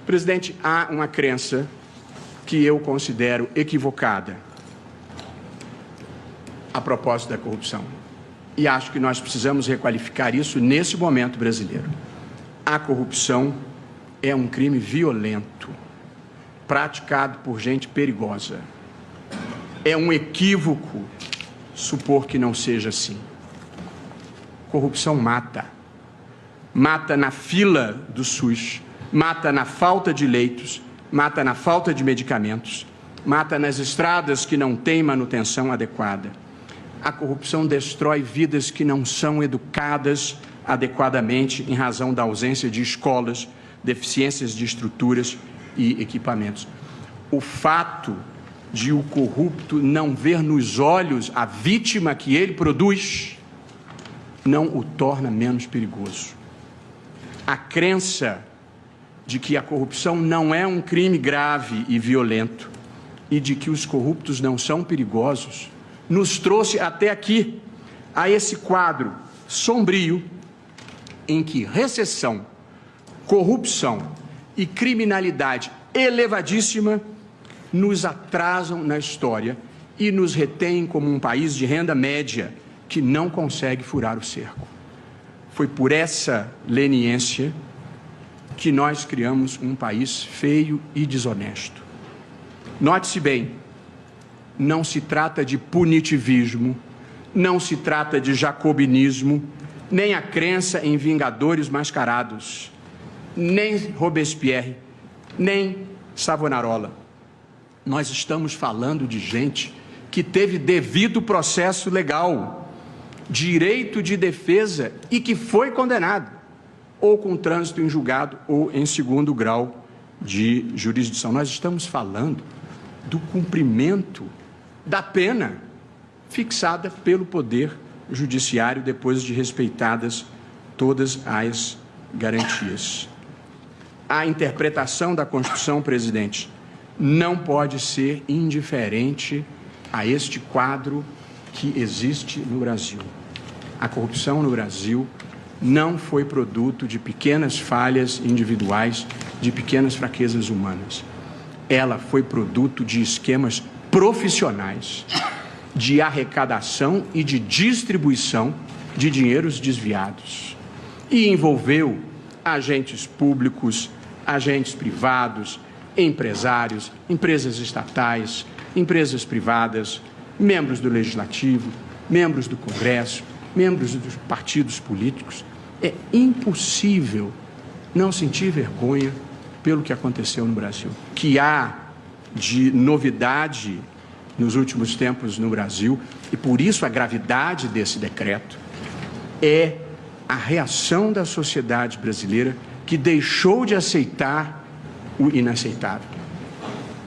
Presidente, há uma crença que eu considero equivocada a propósito da corrupção. E acho que nós precisamos requalificar isso nesse momento brasileiro. A corrupção é um crime violento, praticado por gente perigosa. É um equívoco supor que não seja assim. Corrupção mata. Mata na fila do SUS, mata na falta de leitos, mata na falta de medicamentos, mata nas estradas que não têm manutenção adequada. A corrupção destrói vidas que não são educadas adequadamente em razão da ausência de escolas, deficiências de estruturas e equipamentos. O fato de o corrupto não ver nos olhos a vítima que ele produz não o torna menos perigoso. A crença de que a corrupção não é um crime grave e violento e de que os corruptos não são perigosos nos trouxe até aqui, a esse quadro sombrio em que recessão, corrupção e criminalidade elevadíssima nos atrasam na história e nos retêm como um país de renda média que não consegue furar o cerco. Foi por essa leniência que nós criamos um país feio e desonesto. Note-se bem, não se trata de punitivismo, não se trata de jacobinismo, nem a crença em vingadores mascarados, nem Robespierre, nem Savonarola. Nós estamos falando de gente que teve devido processo legal, direito de defesa e que foi condenado, ou com trânsito em julgado ou em segundo grau de jurisdição. Nós estamos falando do cumprimento da pena fixada pelo Poder Judiciário depois de respeitadas todas as garantias. A interpretação da Constituição, presidente, não pode ser indiferente a este quadro que existe no Brasil. A corrupção no Brasil não foi produto de pequenas falhas individuais, de pequenas fraquezas humanas. Ela foi produto de esquemas profissionais de arrecadação e de distribuição de dinheiros desviados. E envolveu agentes públicos, agentes privados, empresários, empresas estatais, empresas privadas, membros do Legislativo, membros do Congresso, membros dos partidos políticos. É impossível não sentir vergonha pelo que aconteceu no Brasil. Que há de novidade nos últimos tempos no Brasil, e por isso a gravidade desse decreto, é a reação da sociedade brasileira que deixou de aceitar o inaceitável.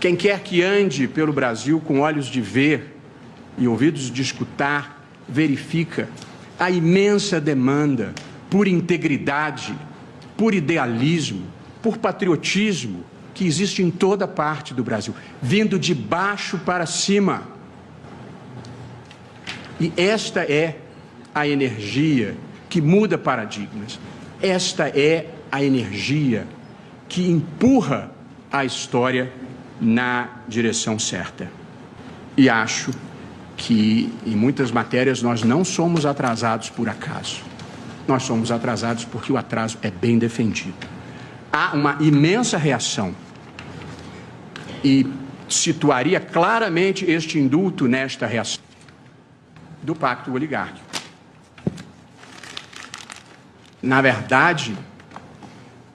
Quem quer que ande pelo Brasil com olhos de ver e ouvidos de escutar, verifica a imensa demanda por integridade, por idealismo, por patriotismo que existe em toda parte do Brasil, vindo de baixo para cima. E esta é a energia que muda paradigmas. Esta é a energia que empurra a história na direção certa. E acho que, em muitas matérias, nós não somos atrasados por acaso. Nós somos atrasados porque o atraso é bem defendido. Há uma imensa reação e situaria claramente este indulto nesta reação do pacto oligárquico. Na verdade,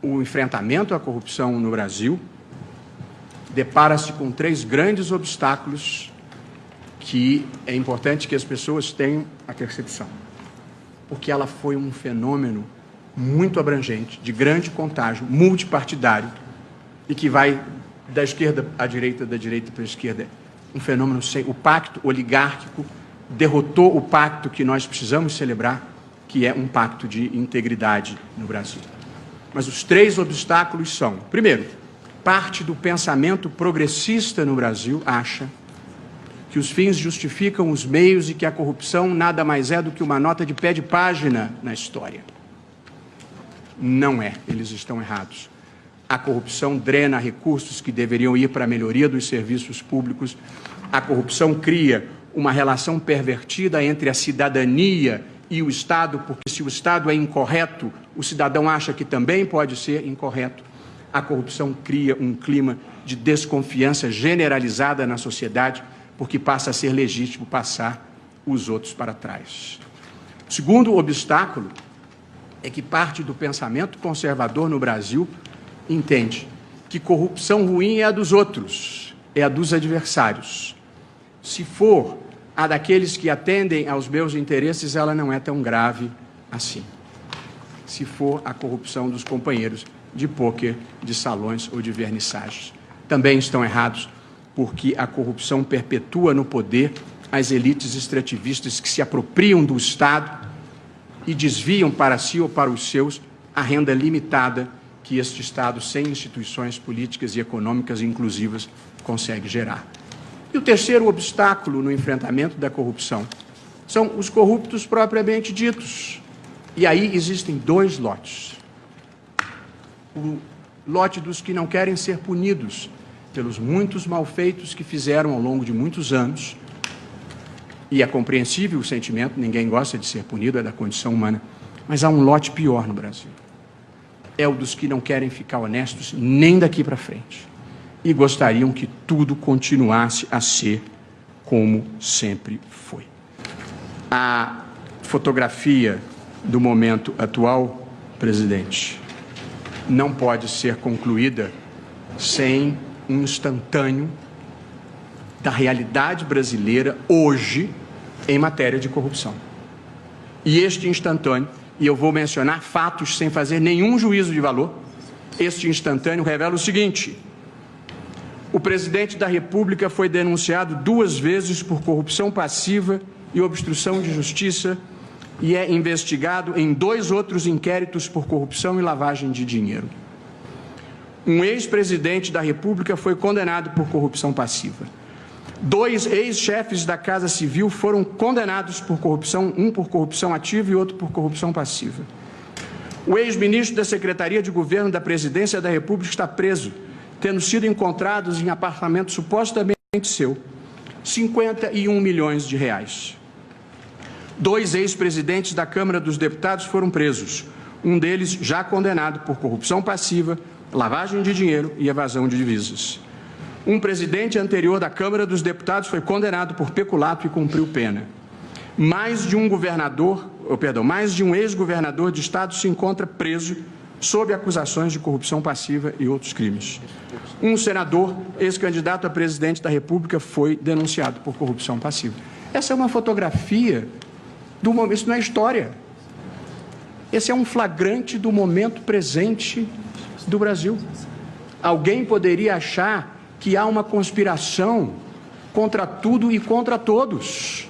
o enfrentamento à corrupção no Brasil depara-se com 3 grandes obstáculos que é importante que as pessoas tenham a percepção, porque ela foi um fenômeno muito abrangente, de grande contágio, multipartidário, e que vai da esquerda à direita, da direita para a esquerda. Um fenômeno sem... O pacto oligárquico derrotou o pacto que nós precisamos celebrar, que é um pacto de integridade no Brasil. Mas os 3 obstáculos são: primeiro, parte do pensamento progressista no Brasil acha que os fins justificam os meios e que a corrupção nada mais é do que uma nota de pé de página na história. Não é, eles estão errados. A corrupção drena recursos que deveriam ir para a melhoria dos serviços públicos. A corrupção cria uma relação pervertida entre a cidadania e o Estado, porque se o Estado é incorreto, o cidadão acha que também pode ser incorreto. A corrupção cria um clima de desconfiança generalizada na sociedade, porque passa a ser legítimo passar os outros para trás. O segundo obstáculo é que parte do pensamento conservador no Brasil entende que corrupção ruim é a dos outros, é a dos adversários. Se for a daqueles que atendem aos meus interesses, ela não é tão grave assim. Se for a corrupção dos companheiros de pôquer, de salões ou de vernissagens. Também estão errados, porque a corrupção perpetua no poder as elites extrativistas que se apropriam do Estado e desviam para si ou para os seus a renda limitada que este Estado, sem instituições políticas e econômicas inclusivas, consegue gerar. E o terceiro obstáculo no enfrentamento da corrupção são os corruptos propriamente ditos. E aí existem dois lotes. O lote dos que não querem ser punidos pelos muitos malfeitos que fizeram ao longo de muitos anos, e é compreensível o sentimento, ninguém gosta de ser punido, é da condição humana, mas há um lote pior no Brasil. É o dos que não querem ficar honestos nem daqui para frente. E gostariam que tudo continuasse a ser como sempre foi. A fotografia do momento atual, presidente, não pode ser concluída sem um instantâneo da realidade brasileira hoje em matéria de corrupção. E este instantâneo, e eu vou mencionar fatos sem fazer nenhum juízo de valor, este instantâneo revela o seguinte: o presidente da República foi denunciado 2 vezes por corrupção passiva e obstrução de justiça e é investigado em 2 outros inquéritos por corrupção e lavagem de dinheiro. Um ex-presidente da República foi condenado por corrupção passiva. 2 ex-chefes da Casa Civil foram condenados por corrupção, um por corrupção ativa e outro por corrupção passiva. O ex-ministro da Secretaria de Governo da Presidência da República está preso, tendo sido encontrados em apartamento supostamente seu, 51 milhões de reais. 2 ex-presidentes da Câmara dos Deputados foram presos, um deles já condenado por corrupção passiva, lavagem de dinheiro e evasão de divisas. Um presidente anterior da Câmara dos Deputados foi condenado por peculato e cumpriu pena. Mais de um ex-governador de estado se encontra preso sob acusações de corrupção passiva e outros crimes. Um senador, ex-candidato a presidente da República, foi denunciado por corrupção passiva. Essa é uma fotografia do momento, isso não é história. Esse é um flagrante do momento presente do Brasil. Alguém poderia achar que há uma conspiração contra tudo e contra todos.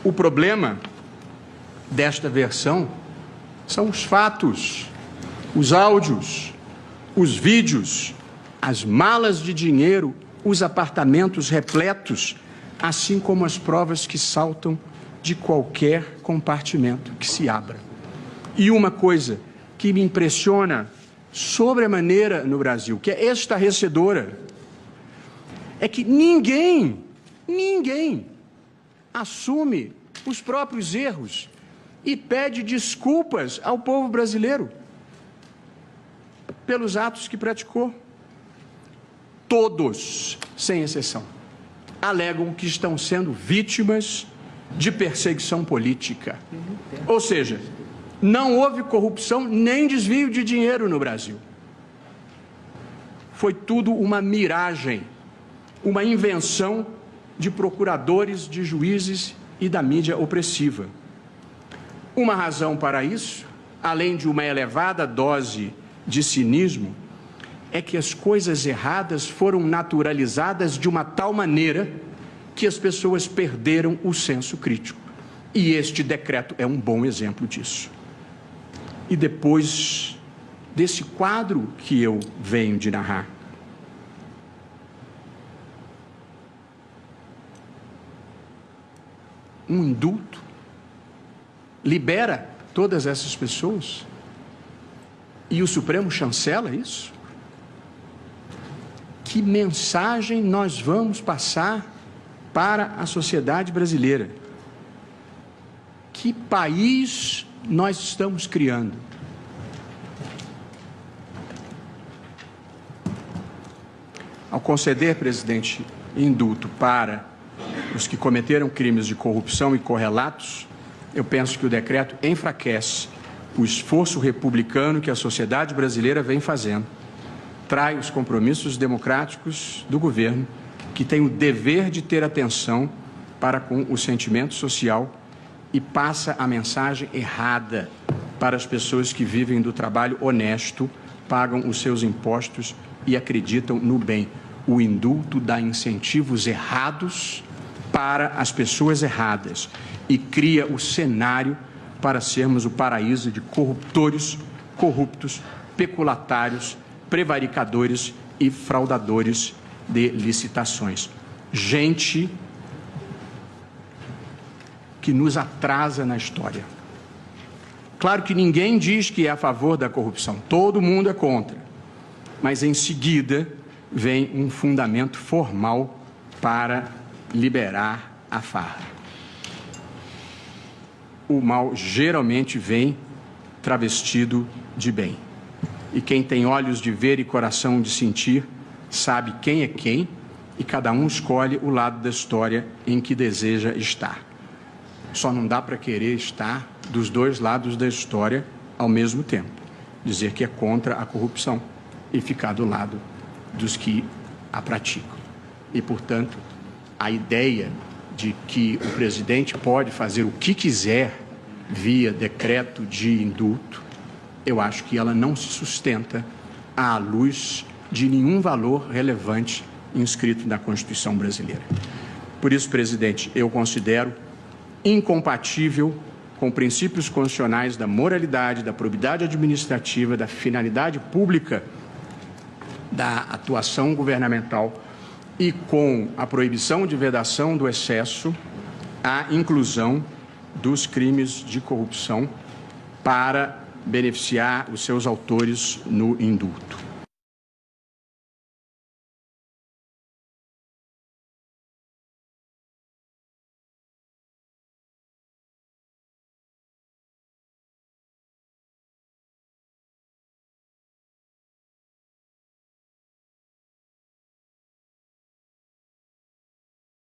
O problema desta versão são os fatos, os áudios, os vídeos, as malas de dinheiro, os apartamentos repletos, assim como as provas que saltam de qualquer compartimento que se abra. E uma coisa que me impressiona sobremaneira no Brasil, que é estarrecedora, é que ninguém assume os próprios erros e pede desculpas ao povo brasileiro pelos atos que praticou. Todos, sem exceção, alegam que estão sendo vítimas de perseguição política. Ou seja, não houve corrupção nem desvio de dinheiro no Brasil. Foi tudo uma miragem, uma invenção de procuradores, de juízes e da mídia opressiva. Uma razão para isso, além de uma elevada dose de cinismo, é que as coisas erradas foram naturalizadas de uma tal maneira que as pessoas perderam o senso crítico. E este decreto é um bom exemplo disso. E depois desse quadro que eu venho de narrar, um indulto libera todas essas pessoas. E o Supremo chancela isso? Que mensagem nós vamos passar para a sociedade brasileira? Que país nós estamos criando? Ao conceder, presidente, indulto para os que cometeram crimes de corrupção e correlatos, eu penso que o decreto enfraquece o esforço republicano que a sociedade brasileira vem fazendo, trai os compromissos democráticos do governo, que tem o dever de ter atenção para com o sentimento social e passa a mensagem errada para as pessoas que vivem do trabalho honesto, pagam os seus impostos e acreditam no bem. O indulto dá incentivos errados para as pessoas erradas e cria o cenário para sermos o paraíso de corruptores, corruptos, peculatários, prevaricadores e fraudadores de licitações. Gente que nos atrasa na história. Claro que ninguém diz que é a favor da corrupção, todo mundo é contra, mas em seguida vem um fundamento formal para liberar a farra. O mal geralmente vem travestido de bem. E quem tem olhos de ver e coração de sentir, sabe quem é quem, e cada um escolhe o lado da história em que deseja estar. Só não dá para querer estar dos dois lados da história ao mesmo tempo. Dizer que é contra a corrupção e ficar do lado dos que a praticam. E, portanto, a ideia de que o presidente pode fazer o que quiser via decreto de indulto, eu acho que ela não se sustenta à luz de nenhum valor relevante inscrito na Constituição brasileira. Por isso, presidente, eu considero incompatível com princípios constitucionais da moralidade, da probidade administrativa, da finalidade pública da atuação governamental e com a proibição de vedação do excesso, a inclusão dos crimes de corrupção para beneficiar os seus autores no indulto.